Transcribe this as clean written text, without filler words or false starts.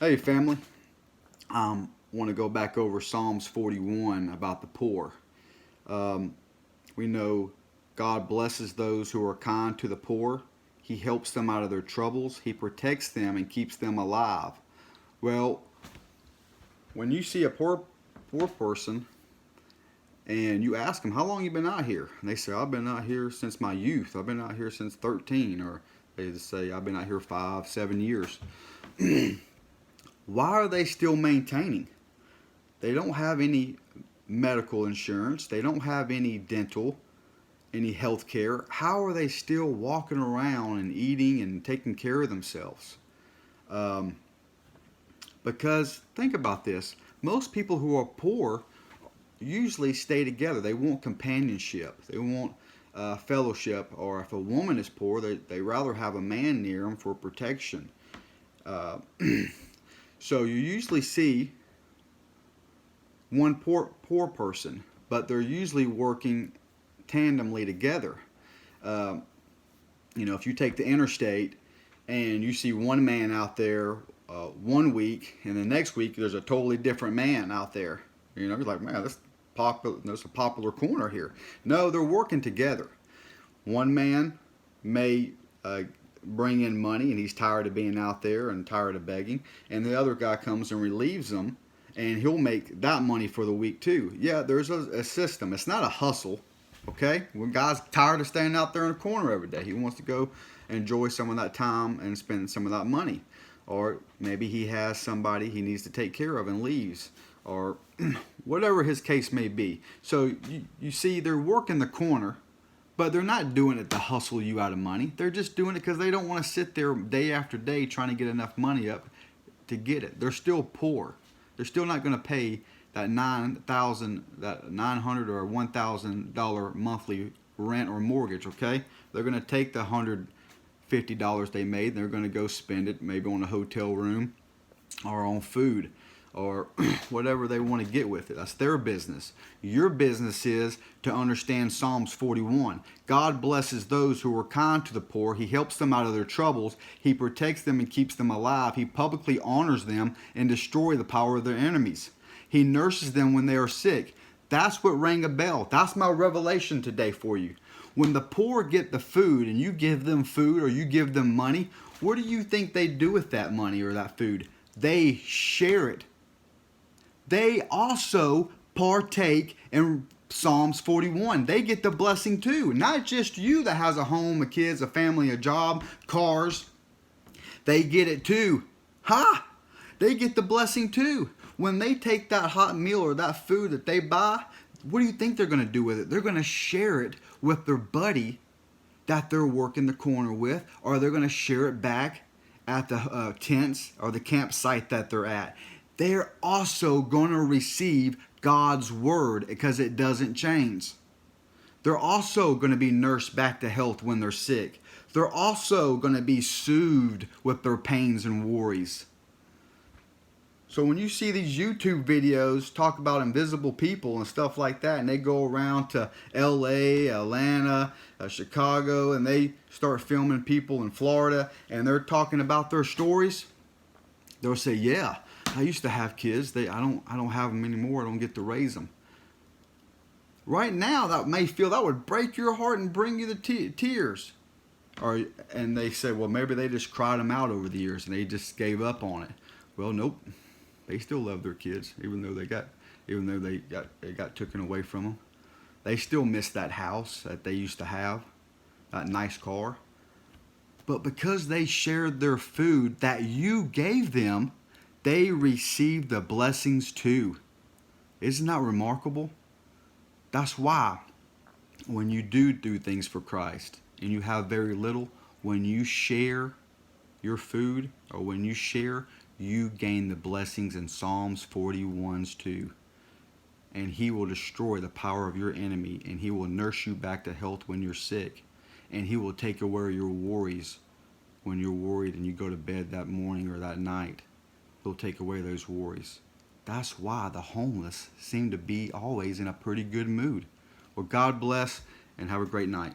Hey family, want to go back over Psalms 41 about the poor. Um, we know God blesses those who are kind to the poor. He helps them out of their troubles. He protects them and keeps them alive. Well, when you see a poor person and you ask them, how long you been out here? And they say, I've been out here since my youth. I've been out here since 13. Or they just say, I've been out here 5, 7 years. Why are they still maintaining? They don't have any medical insurance. They don't have any dental, any health care. How are they still walking around and eating and taking care of themselves? Um, because think about this. Most people who are poor usually stay together. They want companionship. They want fellowship. Or if a woman is poor, they rather have a man near them for protection. Uh, so you usually see one poor person, but they're usually working tandemly together. Um, if you take the interstate and you see one man out there 1 week, and the next week there's a totally different man out there. You're like, man, there's a popular corner here. No, they're working together. One man may bring in money, and he's tired of being out there and tired of begging, and the other guy comes and relieves them, and he'll make that money for the week too. Yeah, there's a system. It's not a hustle. Okay, when guy's tired of staying out there in the corner every day, he wants to go enjoy some of that time and spend some of that money, or maybe he has somebody he needs to take care of and leaves, or whatever his case may be. So you see, they're working the corner, but they're not doing it to hustle you out of money. They're just doing it because they don't want to sit there day after day trying to get enough money up to get it. They're still poor. They're still not going to pay that $900 or $1,000 monthly rent or mortgage. Okay, they're going to take the $150 they made, and they're going to go spend it maybe on a hotel room or on food or whatever they want to get with it. That's their business. Your business is to understand Psalms 41. God blesses those who are kind to the poor. He helps them out of their troubles. He protects them and keeps them alive. He publicly honors them and destroys the power of their enemies. He nurses them when they are sick. That's what rang a bell. That's my revelation today for you. When the poor get the food and you give them food or you give them money, what do you think they do with that money or that food? They share it. They also partake in Psalms 41. They get the blessing too. Not just you that has a home, a kids, a family, a job, cars. They get it too. Ha! They get the blessing too. When they take that hot meal or that food that they buy, what do you think they're going to do with it? They're going to share it with their buddy that they're working the corner with, or they're going to share it back at the tents or the campsite that they're at. They're also going to receive God's word because it doesn't change. They're also going to be nursed back to health when they're sick. They're also going to be soothed with their pains and worries. So when you see these YouTube videos talk about invisible people and stuff like that, and they go around to LA, Atlanta, Chicago, and they start filming people in Florida, and they're talking about their stories, they'll say, yeah, I used to have kids. I don't have them anymore. I don't get to raise them. Right now, that would break your heart and bring you the tears. And they say, well, maybe they just cried them out over the years and they just gave up on it. Well, nope. They still love their kids, even though they got taken away from them. They still miss that house that they used to have, that nice car. But because they shared their food that you gave them, they received the blessings too. Isn't that remarkable? That's why when you do things for Christ and you have very little, when you share your food or when you share, you gain the blessings in Psalms 41's too. And he will destroy the power of your enemy, and he will nurse you back to health when you're sick. And he will take away your worries when you're worried and you go to bed that morning or that night. He'll take away those worries. That's why the homeless seem to be always in a pretty good mood. Well, God bless and have a great night.